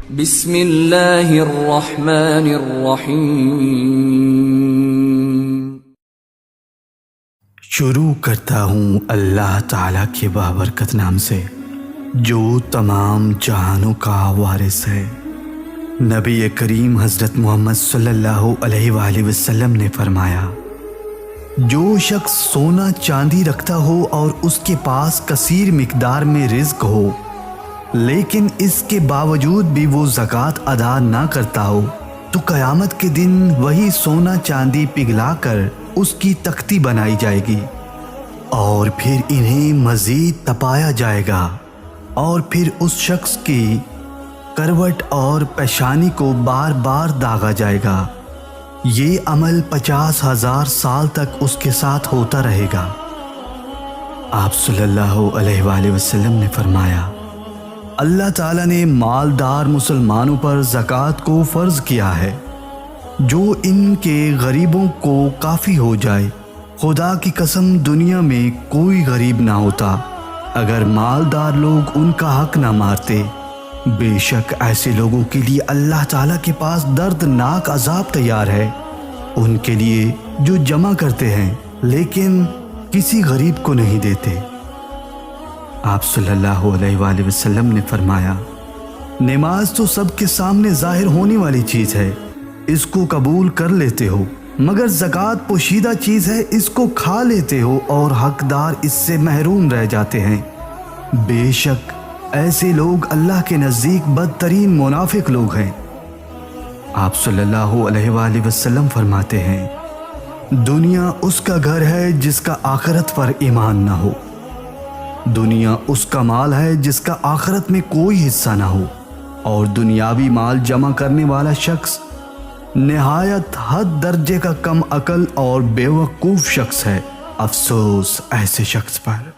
بسم اللہ الرحمن الرحیم۔ شروع کرتا ہوں اللہ تعالیٰ کے بابرکت نام سے جو تمام جہانوں کا وارث ہے۔ نبی کریم حضرت محمد صلی اللہ علیہ وآلہ وسلم نے فرمایا، جو شخص سونا چاندی رکھتا ہو اور اس کے پاس کثیر مقدار میں رزق ہو لیکن اس کے باوجود بھی وہ زکوٰۃ ادا نہ کرتا ہو تو قیامت کے دن وہی سونا چاندی پگھلا کر اس کی تختی بنائی جائے گی اور پھر انہیں مزید تپایا جائے گا اور پھر اس شخص کی کروٹ اور پیشانی کو بار بار داغا جائے گا۔ یہ عمل 50,000 سال تک اس کے ساتھ ہوتا رہے گا۔ آپ صلی اللہ علیہ وآلہ وسلم نے فرمایا، اللہ تعالیٰ نے مالدار مسلمانوں پر زکوٰۃ کو فرض کیا ہے جو ان کے غریبوں کو کافی ہو جائے۔ خدا کی قسم دنیا میں کوئی غریب نہ ہوتا اگر مالدار لوگ ان کا حق نہ مارتے۔ بے شک ایسے لوگوں کے لیے اللہ تعالیٰ کے پاس دردناک عذاب تیار ہے، ان کے لیے جو جمع کرتے ہیں لیکن کسی غریب کو نہیں دیتے۔ آپ صلی اللہ علیہ وآلہ وسلم نے فرمایا، نماز تو سب کے سامنے ظاہر ہونے والی چیز ہے، اس کو قبول کر لیتے ہو، مگر زکوٰۃ پوشیدہ چیز ہے، اس کو کھا لیتے ہو اور حقدار اس سے محروم رہ جاتے ہیں۔ بے شک ایسے لوگ اللہ کے نزدیک بدترین منافق لوگ ہیں۔ آپ صلی اللہ علیہ وآلہ وسلم فرماتے ہیں، دنیا اس کا گھر ہے جس کا آخرت پر ایمان نہ ہو، دنیا اس کا مال ہے جس کا آخرت میں کوئی حصہ نہ ہو، اور دنیاوی مال جمع کرنے والا شخص نہایت حد درجے کا کم عقل اور بیوقوف شخص ہے۔ افسوس ایسے شخص پر۔